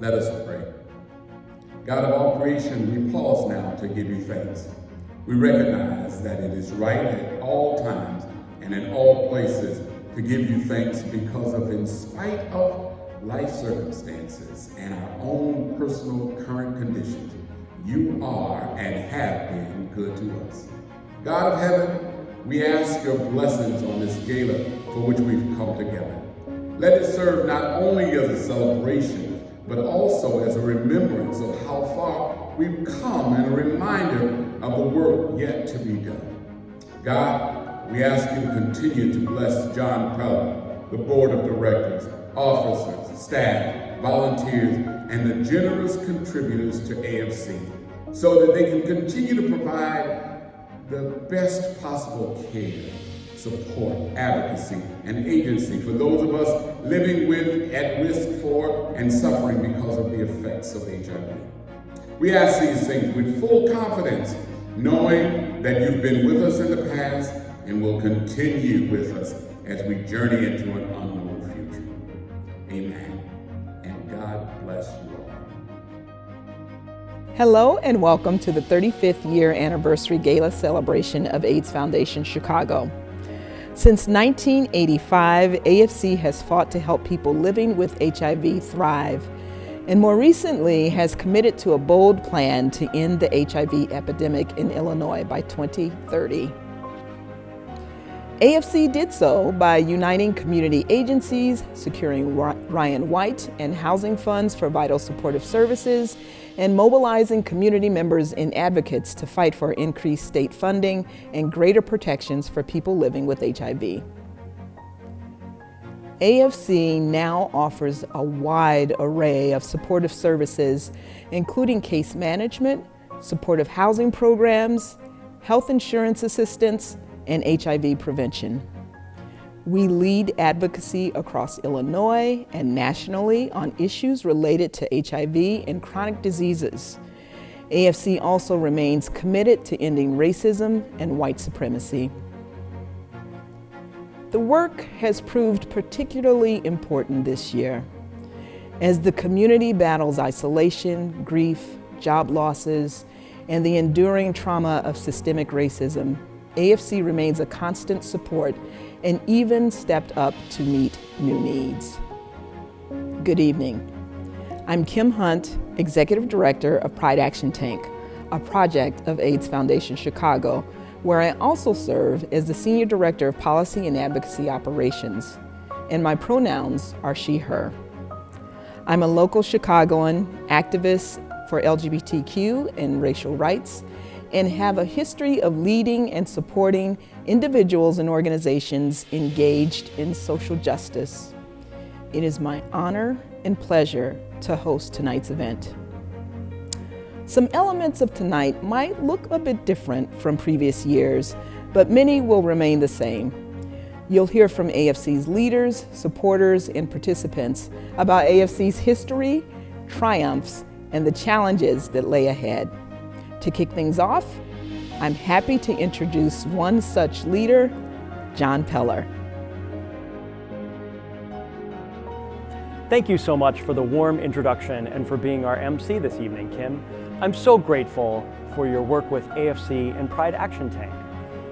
Let us pray. God of all creation, we pause now to give you thanks. We recognize that it is right at all times and in all places to give you thanks because of, in spite of life circumstances and our own personal current conditions, you are and have been good to us. God of heaven, we ask your blessings on this gala for which we've come together. Let it serve not only as a celebration, but also as a remembrance of how far we've come and a reminder of the work yet to be done. God, we ask you to continue to bless John Peller, the board of directors, officers, staff, volunteers, and the generous contributors to AFC, so that they can continue to provide the best possible care, support, advocacy, and agency for those of us living with, at risk for, and suffering because of the effects of HIV. We ask these things with full confidence, knowing that you've been with us in the past and will continue with us as we journey into an unknown future. Amen. And God bless you all. Hello and welcome to the 35th year anniversary gala celebration of AIDS Foundation Chicago. Since 1985, AFC has fought to help people living with HIV thrive, and more recently has committed to a bold plan to end the HIV epidemic in Illinois by 2030. AFC did so by uniting community agencies, securing Ryan White and housing funds for vital supportive services, and mobilizing community members and advocates to fight for increased state funding and greater protections for people living with HIV. AFC now offers a wide array of supportive services, including case management, supportive housing programs, health insurance assistance, and HIV prevention. We lead advocacy across Illinois and nationally on issues related to HIV and chronic diseases. AFC also remains committed to ending racism and white supremacy. The work has proved particularly important this year. As the community battles isolation, grief, job losses, and the enduring trauma of systemic racism, AFC remains a constant support and even stepped up to meet new needs. Good evening. I'm Kim Hunt, Executive Director of Pride Action Tank, a project of AIDS Foundation Chicago, where I also serve as the Senior Director of Policy and Advocacy Operations, and my pronouns are she, her. I'm a local Chicagoan activist for LGBTQ and racial rights, and have a history of leading and supporting individuals and organizations engaged in social justice. It is my honor and pleasure to host tonight's event. Some elements of tonight might look a bit different from previous years, but many will remain the same. You'll hear from AFC's leaders, supporters, and participants about AFC's history, triumphs, and the challenges that lay ahead. To kick things off, I'm happy to introduce one such leader, John Peller. Thank you so much for the warm introduction and for being our MC this evening, Kim. I'm so grateful for your work with AFC and Pride Action Tank.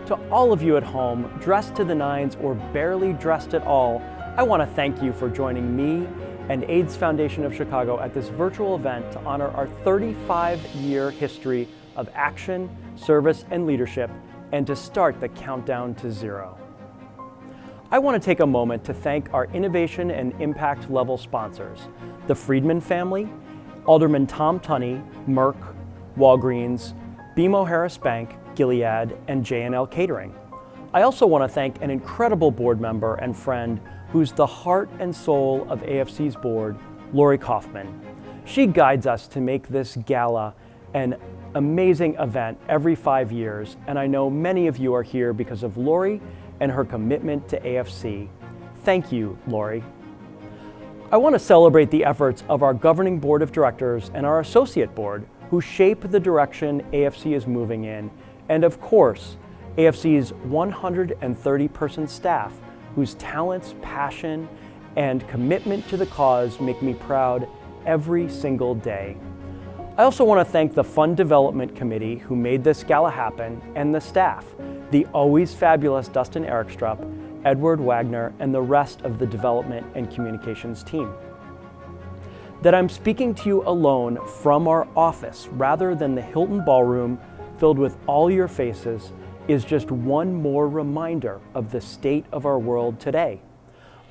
To all of you at home, dressed to the nines or barely dressed at all, I want to thank you for joining me and AIDS Foundation of Chicago at this virtual event to honor our 35-year history of action, service, and leadership, and to start the countdown to zero. I want to take a moment to thank our innovation and impact level sponsors, the Friedman family, Alderman Tom Tunney, Merck, Walgreens, BMO Harris Bank, Gilead, and J&L Catering. I also want to thank an incredible board member and friend who's the heart and soul of AFC's board, Lori Kaufman. She guides us to make this gala an amazing event every 5 years, and I know many of you are here because of Lori and her commitment to AFC. Thank you, Lori. I want to celebrate the efforts of our governing board of directors and our associate board who shape the direction AFC is moving in, and of course, AFC's 130-person staff whose talents, passion, and commitment to the cause make me proud every single day. I also want to thank the Fund Development Committee who made this gala happen, and the staff, the always fabulous Dustin Erickstrup, Edward Wagner, and the rest of the development and communications team. That I'm speaking to you alone from our office rather than the Hilton Ballroom filled with all your faces is just one more reminder of the state of our world today.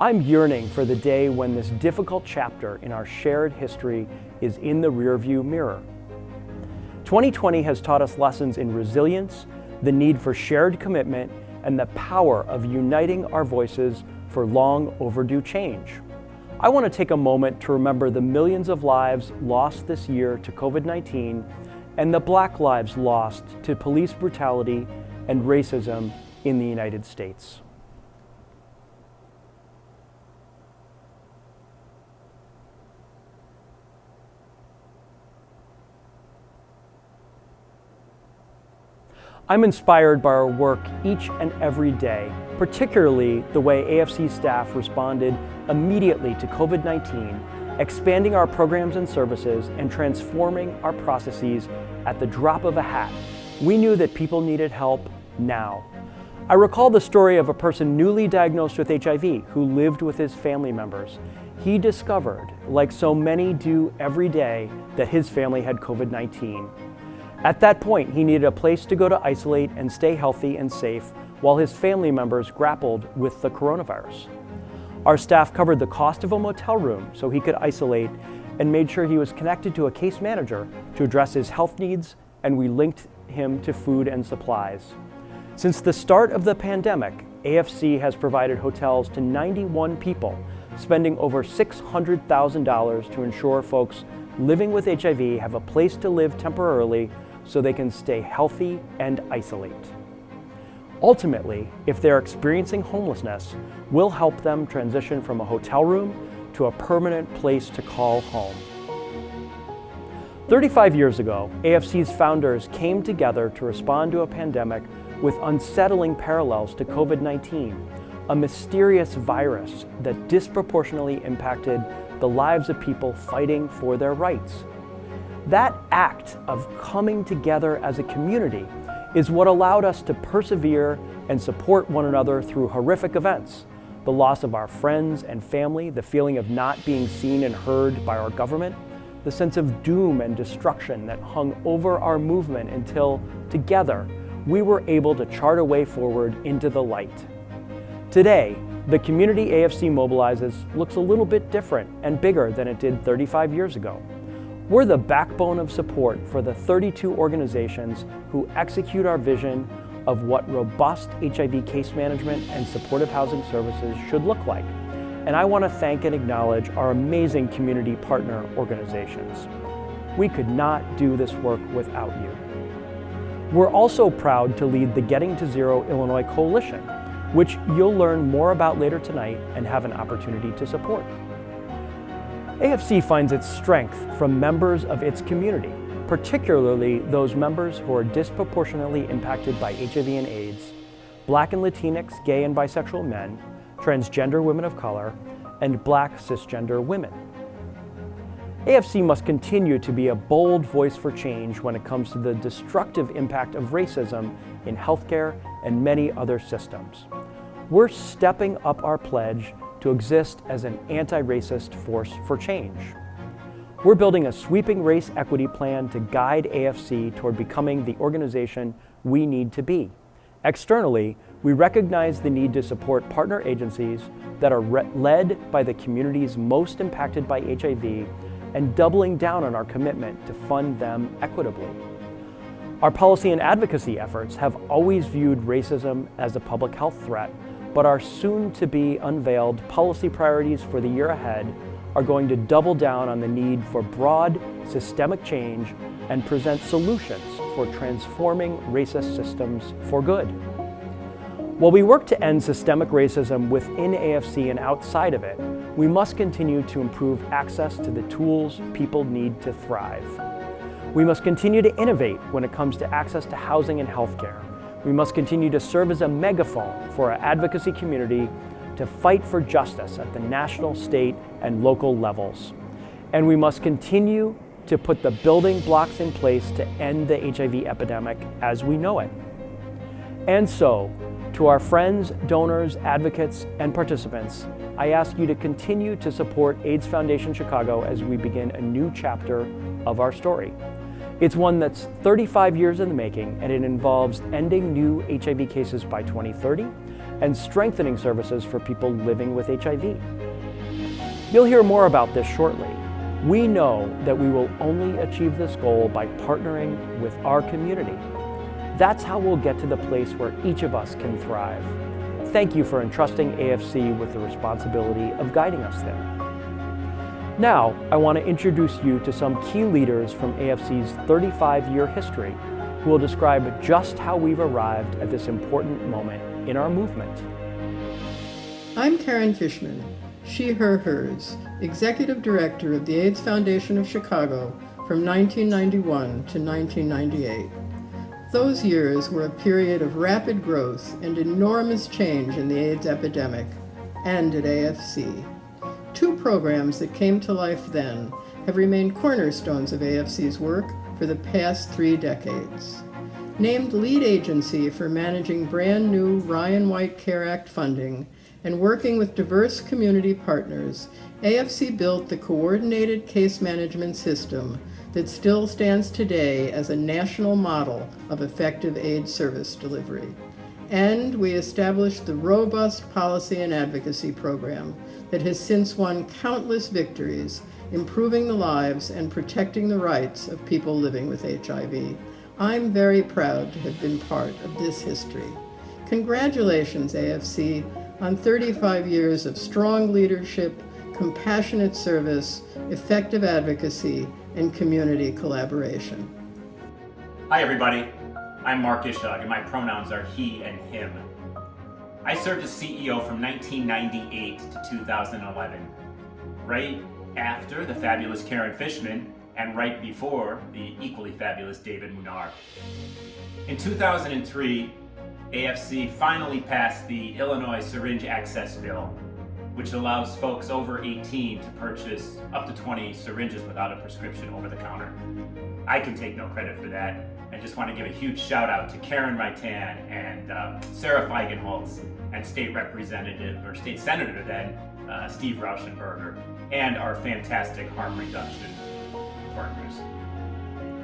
I'm yearning for the day when this difficult chapter in our shared history is in the rearview mirror. 2020 has taught us lessons in resilience, the need for shared commitment, and the power of uniting our voices for long overdue change. I want to take a moment to remember the millions of lives lost this year to COVID-19 and the Black lives lost to police brutality and racism in the United States. I'm inspired by our work each and every day, particularly the way AFC staff responded immediately to COVID-19, expanding our programs and services and transforming our processes at the drop of a hat. We knew that people needed help now. I recall the story of a person newly diagnosed with HIV who lived with his family members. He discovered, like so many do every day, that his family had COVID-19. At that point, he needed a place to go to isolate and stay healthy and safe while his family members grappled with the coronavirus. Our staff covered the cost of a motel room so he could isolate and made sure he was connected to a case manager to address his health needs, and we linked him to food and supplies. Since the start of the pandemic, AFC has provided hotels to 91 people, spending over $600,000 to ensure folks living with HIV have a place to live temporarily so they can stay healthy and isolate. Ultimately, if they're experiencing homelessness, we'll help them transition from a hotel room to a permanent place to call home. 35 years ago, AFC's founders came together to respond to a pandemic with unsettling parallels to COVID-19, a mysterious virus that disproportionately impacted the lives of people fighting for their rights. That act of coming together as a community is what allowed us to persevere and support one another through horrific events, the loss of our friends and family, the feeling of not being seen and heard by our government, the sense of doom and destruction that hung over our movement until, together, we were able to chart a way forward into the light. Today, the community AFC mobilizes looks a little bit different and bigger than it did 35 years ago. We're the backbone of support for the 32 organizations who execute our vision of what robust HIV case management and supportive housing services should look like. And I want to thank and acknowledge our amazing community partner organizations. We could not do this work without you. We're also proud to lead the Getting to Zero Illinois Coalition, which you'll learn more about later tonight and have an opportunity to support. AFC finds its strength from members of its community, particularly those members who are disproportionately impacted by HIV and AIDS, Black and Latinx, gay and bisexual men, transgender women of color, and Black cisgender women. AFC must continue to be a bold voice for change when it comes to the destructive impact of racism in healthcare and many other systems. We're stepping up our pledge to exist as an anti-racist force for change. We're building a sweeping race equity plan to guide AFC toward becoming the organization we need to be. Externally, we recognize the need to support partner agencies that are led by the communities most impacted by HIV and doubling down on our commitment to fund them equitably. Our policy and advocacy efforts have always viewed racism as a public health threat, but our soon-to-be unveiled policy priorities for the year ahead are going to double down on the need for broad, systemic change and present solutions for transforming racist systems for good. While we work to end systemic racism within AFC and outside of it, we must continue to improve access to the tools people need to thrive. We must continue to innovate when it comes to access to housing and healthcare. We must continue to serve as a megaphone for our advocacy community to fight for justice at the national, state, and local levels. and we must continue to put the building blocks in place to end the HIV epidemic as we know it. And so, to our friends, donors, advocates, and participants, I ask you to continue to support AIDS Foundation Chicago as we begin a new chapter of our story. It's one that's 35 years in the making, and it involves ending new HIV cases by 2030 and strengthening services for people living with HIV. You'll hear more about this shortly. We know that we will only achieve this goal by partnering with our community. That's how we'll get to the place where each of us can thrive. Thank you for entrusting AFC with the responsibility of guiding us there. Now, I want to introduce you to some key leaders from AFC's 35-year history who will describe just how we've arrived at this important moment in our movement. I'm Karen Fishman, she, her, hers, Executive Director of the AIDS Foundation of Chicago from 1991 to 1998. Those years were a period of rapid growth and enormous change in the AIDS epidemic, and at AFC. Two programs that came to life then have remained cornerstones of AFC's work for the past 3 decades. Named lead agency for managing brand new Ryan White Care Act funding and working with diverse community partners, AFC built the coordinated case management system that still stands today as a national model of effective AIDS service delivery. And we established the robust policy and advocacy program that has since won countless victories, improving the lives and protecting the rights of people living with HIV. I'm very proud to have been part of this history. Congratulations, AFC, on 35 years of strong leadership, compassionate service, effective advocacy, and community collaboration. Hi everybody, I'm Mark Ishug and my pronouns are he and him. I served as CEO from 1998 to 2011, right after the fabulous Karen Fishman and right before the equally fabulous David Munar. In 2003, AFC finally passed the Illinois Syringe Access Bill, which allows folks over 18 to purchase up to 20 syringes without a prescription over the counter. I can take no credit for that. I just want to give a huge shout out to Karen Raitan and Sarah Feigenholtz and State Senator then, Steve Rauschenberger, and our fantastic harm reduction partners.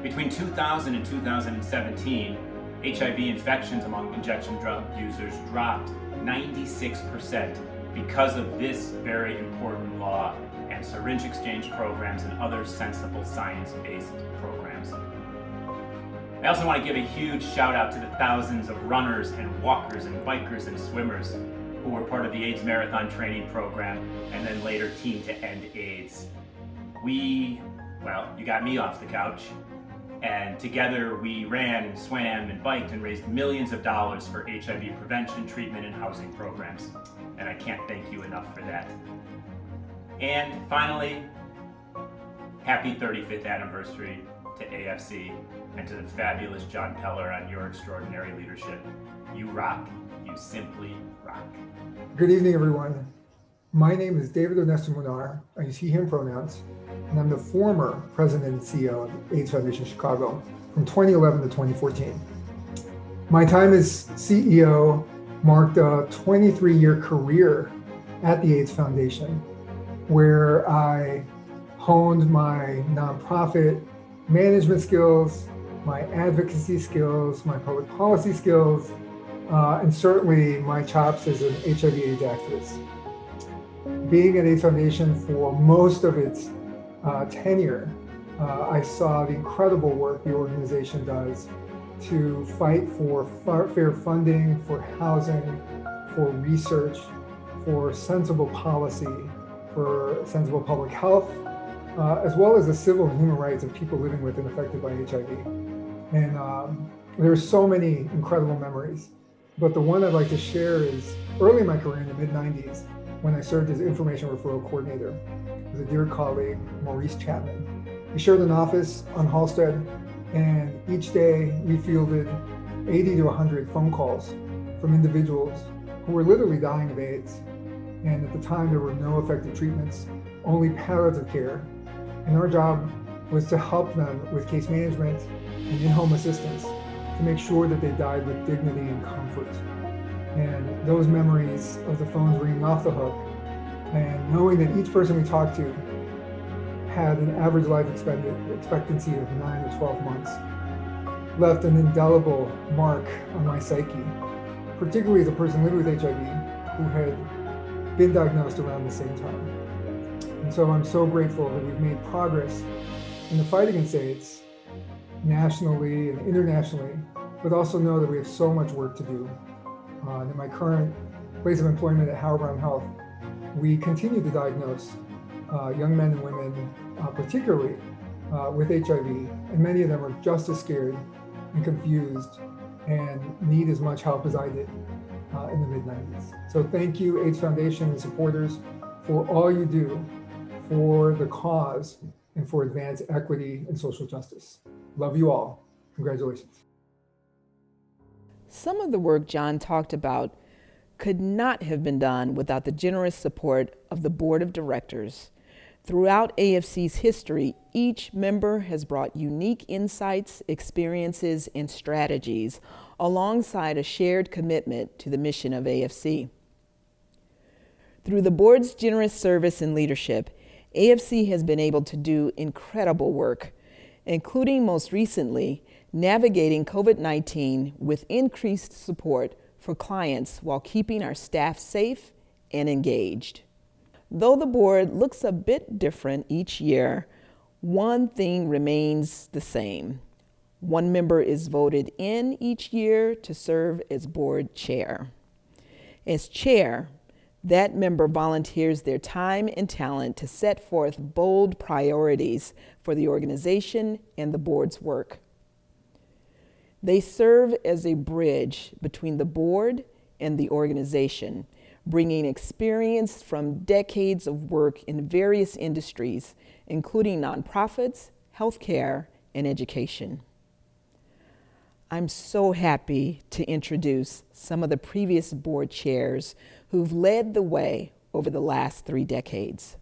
Between 2000 and 2017, HIV infections among injection drug users dropped 96% because of this very important law and syringe exchange programs and other sensible science-based programs. I also want to give a huge shout out to the thousands of runners and walkers and bikers and swimmers who were part of the AIDS Marathon training program and then later Team to End AIDS. You got me off the couch. And together we ran and swam and biked and raised millions of dollars for HIV prevention, treatment, and housing programs. And I can't thank you enough for that. And finally, happy 35th anniversary to AFC and to the fabulous John Peller on your extraordinary leadership. You rock. You simply rock. Good evening, everyone. My name is David Ernesto Munar. I use he, him pronouns, and I'm the former president and CEO of AIDS Foundation Chicago from 2011 to 2014. My time as CEO marked a 23-year career at the AIDS Foundation, where I honed my nonprofit management skills, my advocacy skills, my public policy skills, and certainly my chops as an HIV/AIDS activist. Being at AIDS Foundation for most of its tenure, I saw the incredible work the organization does to fight for fair funding, for housing, for research, for sensible policy, for sensible public health, as well as the civil and human rights of people living with and affected by HIV. And there are so many incredible memories, but the one I'd like to share is early in my career in the mid-90s, when I served as information referral coordinator with a dear colleague, Maurice Chapman. We shared an office on Halsted, and each day we fielded 80 to 100 phone calls from individuals who were literally dying of AIDS. And at the time, there were no effective treatments, only palliative care. And our job was to help them with case management and in-home assistance to make sure that they died with dignity and comfort. And those memories of the phones ringing off the hook and knowing that each person we talked to had an average life expectancy of 9 or 12 months left an indelible mark on my psyche, particularly as a person living with HIV who had been diagnosed around the same time. And so I'm so grateful that we've made progress in the fight against AIDS nationally and internationally, but also know that we have so much work to do. In my current place of employment at Howard Brown Health, we continue to diagnose young men and women, particularly with HIV, and many of them are just as scared and confused and need as much help as I did in the mid-90s. So thank you, AIDS Foundation and supporters, for all you do for the cause and for advanced equity and social justice. Love you all. Congratulations. Some of the work John talked about could not have been done without the generous support of the board of directors. Throughout AFC's history, each member has brought unique insights, experiences, and strategies alongside a shared commitment to the mission of AFC. Through the board's generous service and leadership, AFC has been able to do incredible work, including most recently, navigating COVID-19 with increased support for clients while keeping our staff safe and engaged. Though the board looks a bit different each year, one thing remains the same. One member is voted in each year to serve as board chair. As chair, that member volunteers their time and talent to set forth bold priorities for the organization and the board's work. They serve as a bridge between the board and the organization, bringing experience from decades of work in various industries, including nonprofits, healthcare, and education. I'm so happy to introduce some of the previous board chairs who've led the way over the last 3 decades.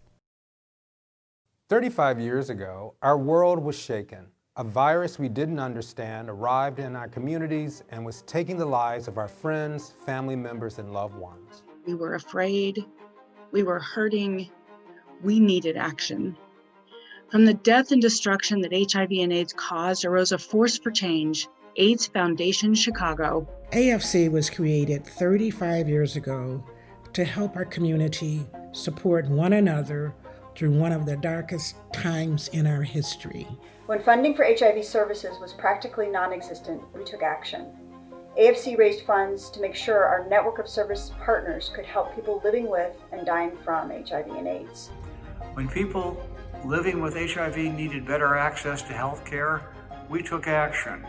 35 years ago, our world was shaken. A virus we didn't understand arrived in our communities and was taking the lives of our friends, family members, and loved ones. We were afraid, we were hurting, we needed action. From the death and destruction that HIV and AIDS caused arose a force for change, AIDS Foundation Chicago. AFC was created 35 years ago to help our community support one another through one of the darkest times in our history. When funding for HIV services was practically non-existent, we took action. AFC raised funds to make sure our network of service partners could help people living with and dying from HIV and AIDS. When people living with HIV needed better access to health care, we took action.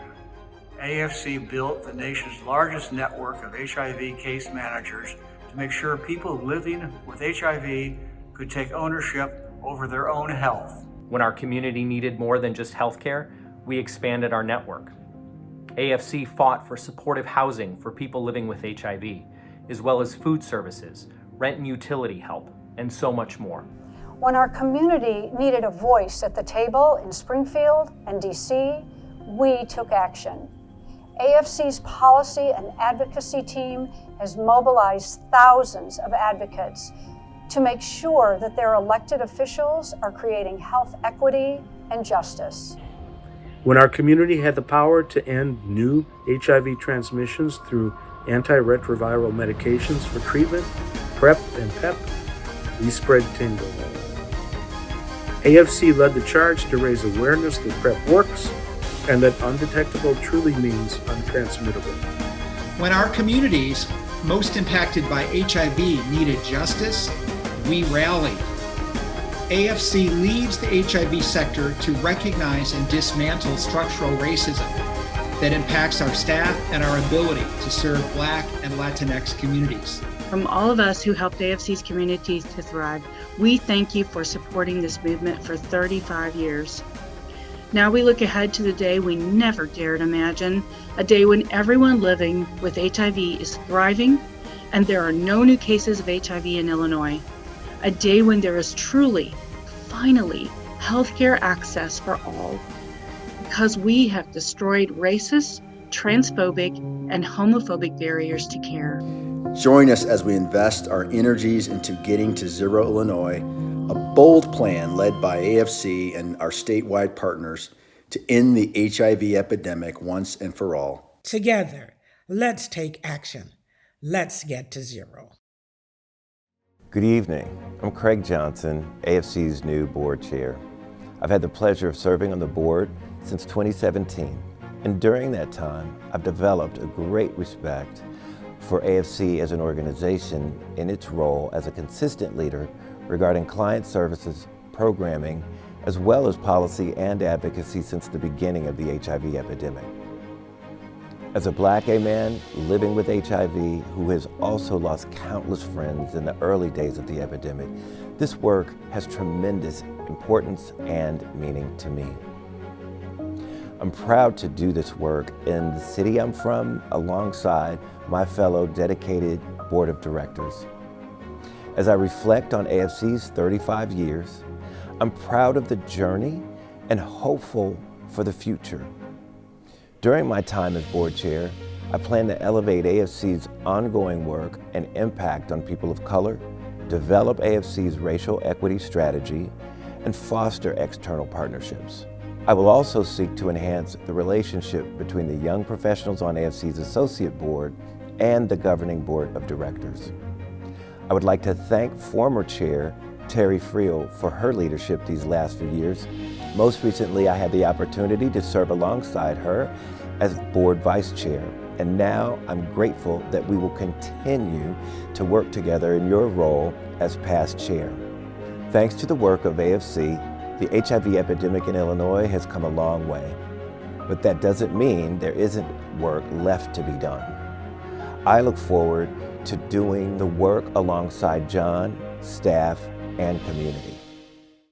AFC built the nation's largest network of HIV case managers to make sure people living with HIV could take ownership over their own health. When our community needed more than just healthcare, we expanded our network. AFC fought for supportive housing for people living with HIV, as well as food services, rent and utility help, and so much more. When our community needed a voice at the table in Springfield and DC, we took action. AFC's policy and advocacy team has mobilized thousands of advocates to make sure that their elected officials are creating health equity and justice. When our community had the power to end new HIV transmissions through antiretroviral medications for treatment, PrEP and PEP, we spread Tingle. AFC led the charge to raise awareness that PrEP works and that undetectable truly means untransmittable. When our communities most impacted by HIV needed justice, we rallied. AFC leads the HIV sector to recognize and dismantle structural racism that impacts our staff and our ability to serve Black and Latinx communities. From all of us who helped AFC's communities to thrive, we thank you for supporting this movement for 35 years. Now we look ahead to the day we never dared imagine, a day when everyone living with HIV is thriving and there are no new cases of HIV in Illinois. A day when there is truly, finally, healthcare access for all, because we have destroyed racist, transphobic, and homophobic barriers to care. Join us as we invest our energies into getting to Zero Illinois, a bold plan led by AFC and our statewide partners to end the HIV epidemic once and for all. Together, let's take action. Let's get to zero. Good evening. I'm Craig Johnson, AFC's new board chair. I've had the pleasure of serving on the board since 2017, and during that time, I've developed a great respect for AFC as an organization in its role as a consistent leader regarding client services, programming, as well as policy and advocacy since the beginning of the HIV epidemic. As a Black gay man living with HIV who has also lost countless friends in the early days of the epidemic, this work has tremendous importance and meaning to me. I'm proud to do this work in the city I'm from alongside my fellow dedicated board of directors. As I reflect on AFC's 35 years, I'm proud of the journey and hopeful for the future. During my time as board chair, I plan to elevate AFC's ongoing work and impact on people of color, develop AFC's racial equity strategy, and foster external partnerships. I will also seek to enhance the relationship between the young professionals on AFC's associate board and the governing board of directors. I would like to thank former chair Terry Friel for her leadership these last few years. Most recently, I had the opportunity to serve alongside her as board vice chair, and now I'm grateful that we will continue to work together in your role as past chair. Thanks to the work of AFC, the HIV epidemic in Illinois has come a long way, but that doesn't mean there isn't work left to be done. I look forward to doing the work alongside John, staff, and community.